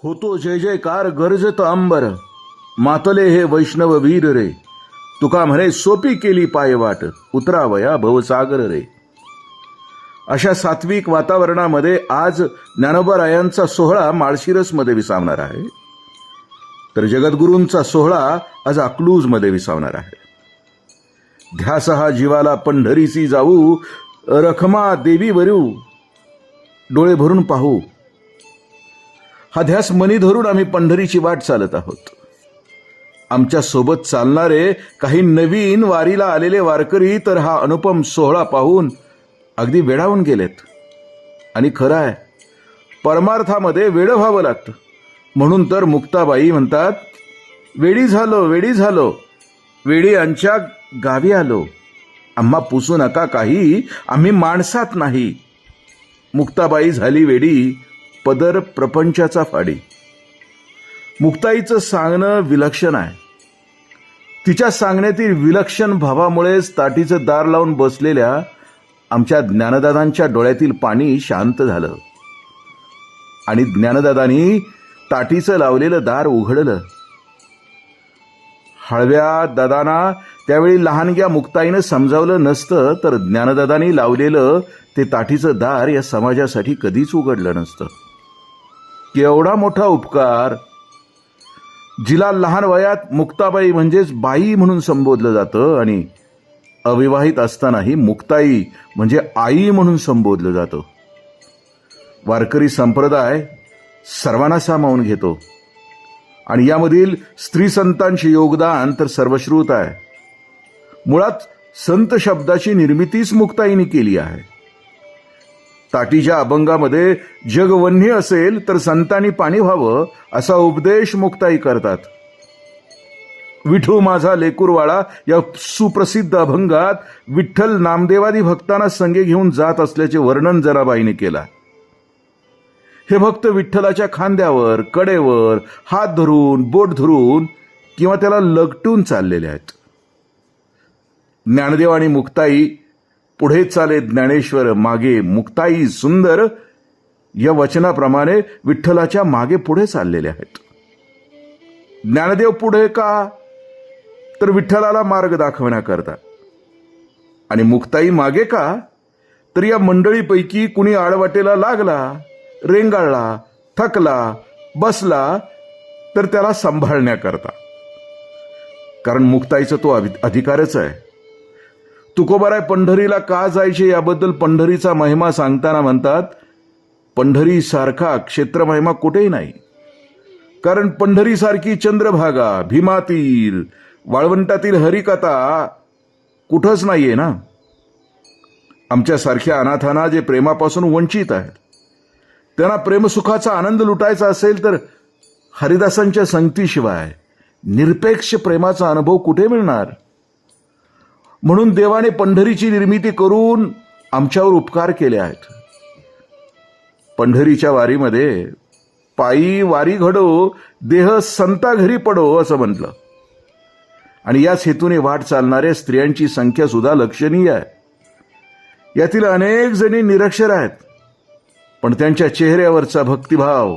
होतो जय जयकार गरजत अंबर, मातले हे वैष्णव वीर रे. तुका म्हणे सोपी केली पायवाट, उतरावया भवसागर रे. अशा सात्विक वातावरणामध्ये आज ज्ञानोबारायांचा सोहळा माळशिरसमध्ये विसावणार आहे, तर जगद्गुरूंचा सोहळा आज अकलूजमध्ये विसावणार आहे. ध्यास हा जीवाला पंढरीसी जाऊ, रखमा देवी वरू डोळे भरून पाहू. हा ध्यास मनी धरून आम्ही पंढरीची वाट चालत आहोत. आमच्या सोबत चालणारे काही नवीन वारीला आलेले वारकरी तर हा अनुपम सोहळा पाहून अगदी वेडावून गेलेत. आणि खरं आहे, परमार्थामध्ये वेड व्हावं लागतं. म्हणून तर मुक्ताबाई म्हणतात, वेडी झालो वेडी झालो, वेडी यांच्या गावी आलो. आम्हा पुसू नका काही, आम्ही माणसात नाही. मुक्ताबाई झाली वेडी, पदर प्रपंचाचा फाडी. मुक्ताईचं सांगणं विलक्षण आहे. तिच्या सांगण्यातील विलक्षण भावामुळेच ताटीचं दार लावून बसलेल्या आमच्या ज्ञानदादांच्या डोळ्यातील पाणी शांत झालं आणि ज्ञानदादांनी ताटीचं लावलेलं दार उघडलं. हळव्या दादांना त्यावेळी लहानग्या मुक्ताईनं समजावलं नसतं तर ज्ञानदादांनी लावलेलं ते ताटीचं दार या समाजासाठी कधीच उघडलं नसतं. केवढा मोठा उपकार. जिला लहान वयात मुक्ताबाई म्हणजेच बाई म्हणून संबोधलं जातं आणि अविवाहित असतानाही मुक्ताई म्हणजे आई म्हणून संबोधलं जातं. वारकरी संप्रदाय सर्वांना सामावून घेतो आणि यामधील स्त्री संतांचे योगदान तर सर्वश्रुत आहे. मुळात संत शब्दाची निर्मितीच मुक्ताईने केली आहे. ताटीच्या अभंगामध्ये जग वन्य असेल तर संतांनी पाणी व्हावं असा उपदेश मुक्ताई करतात. विठू माझा लेकुरवाळा या सुप्रसिद्ध अभंगात विठ्ठल नामदेवादी भक्तांना संगे घेऊन जात असल्याचे वर्णन जनाबाईने केला. हे भक्त विठ्ठलाच्या खांद्यावर, कडेवर हात धरून, बोट धरून किंवा त्याला लगटून चाललेले आहेत. ज्ञानदेव आणि मुक्ताई पुढे चाले ज्ञानेश्वर, मागे मुक्ताई सुंदर या वचनाप्रमाणे विठ्ठलाच्या मागे पुढे चाललेले आहेत. ज्ञानदेव पुढे का, तर विठ्ठलाला मार्ग दाखवण्याकरता. आणि मुक्ताई मागे का, तर या मंडळीपैकी कुणी आडवाटेला लागला, रेंगाळला, थकला, बसला तर त्याला सांभाळण्याकरता. कारण मुक्ताईचा तो अधिकारच आहे. तुकोबाराय पंढरीला का जायचे याबद्दल पंढरीचा महिमा सांगताना म्हणतात, पंढरीसारखा क्षेत्रमहिमा कुठेही नाही. कारण पंढरीसारखी चंद्रभागा, भीमातीर, वाळवंटातील हरिकथा कुठंच नाहीये ना. आमच्यासारख्या अनाथांना जे प्रेमापासून वंचित आहेत त्यांना प्रेमसुखाचा आनंद लुटायचा असेल तर हरिदासांच्या संगतीशिवाय निरपेक्ष प्रेमाचा अनुभव कुठे मिळणार. म्हणून देवाने पंढरीची निर्मिती करून आमच्यावर उपकार केले आहेत. पंढरीच्या वारीमध्ये पायी वारी घडो, देह संता घरी पडो असं म्हटलं. आणि याच हेतूने वाट चालणाऱ्या स्त्रियांची संख्या सुद्धा लक्षणीय आहे. यातील अनेक जणी निरक्षर आहेत, पण त्यांच्या चेहऱ्यावरचा भक्तिभाव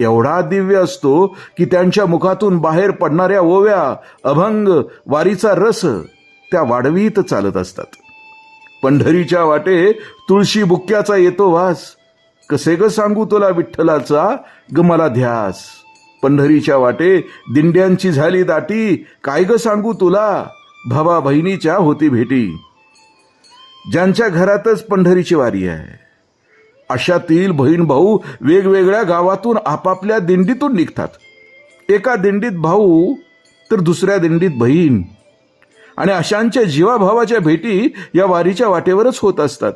एवढा दिव्य असतो की त्यांच्या मुखातून बाहेर पडणाऱ्या ओव्या, अभंग, वारीचा रस त्या वाढवीत चालत असतात. पंढरीच्या वाटे तुळशी बुक्क्याचा येतो वास, कसे ग सांगू तुला विठ्ठलाचा ग मला ध्यास. पंढरीच्या वाटे दिंड्यांची झाली दाटी, काय ग सांगू तुला भावा बहिणीच्या होती भेटी. ज्यांच्या घरातच पंढरीची वारी आहे अशातील बहीण भाऊ वेगवेगळ्या गावातून आपापल्या दिंडीतून निघतात. एका दिंडीत भाऊ तर दुसऱ्या दिंडीत बहीण, आणि अशांच्या जीवाभावाच्या भेटी या वारीच्या वाटेवरच होत असतात.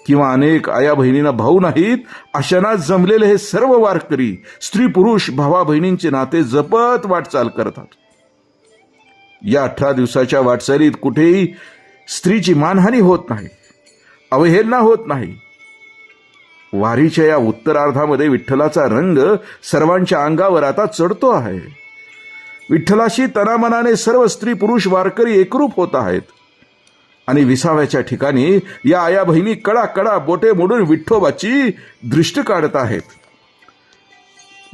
किंवा अनेक आया बहिणींना भाऊ नाहीत अशांना जमलेले हे सर्व वारकरी स्त्री पुरुष भावा बहिणींचे नाते जपत वाटचाल करतात. या 18 दिवसाच्या वाटचालीत कुठेही स्त्रीची मानहानी होत नाही, अवहेलना होत नाही. वारीच्या या उत्तरार्धामध्ये विठ्ठलाचा रंग सर्वांच्या अंगावर आता चढतो आहे. विठ्ठलाशी तनामनाने सर्व स्त्री पुरुष वारकरी एकरूप होत आहेत आणि विसाव्याच्या ठिकाणी या आया बहिणी कडा कडा बोटे मोडून विठ्ठोबाची दृष्टी काढत आहेत.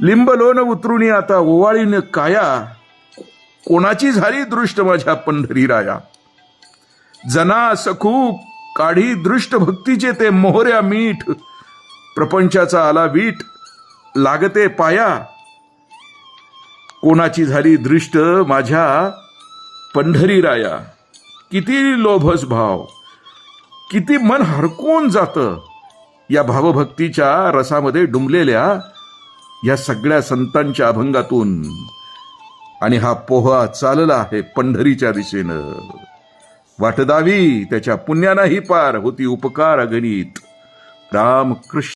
लिंबलोन उतरुणी आता ओवाळीन काया, कोणाची झाली दृष्ट माझ्या पंढरी राया. जना सखू काढी दृष्ट भक्तीचे ते मोहऱ्या मीठ, प्रपंचाचा आला वीट लागते पाया. कोणाची झाली दृष्ट माझ्या पंढरी राया. किती लोभस भाव, किती मन हरकून जातं या भावभक्तीच्या रसामध्ये डुंबलेल्या या सगळ्या संतांच्या अभंगातून. आणि हा पोहा चालला आहे पंढरीच्या दिशेनं. वाटदावी त्याच्या पुण्यानाही पार होती उपकार अगणित. राम कृष्ण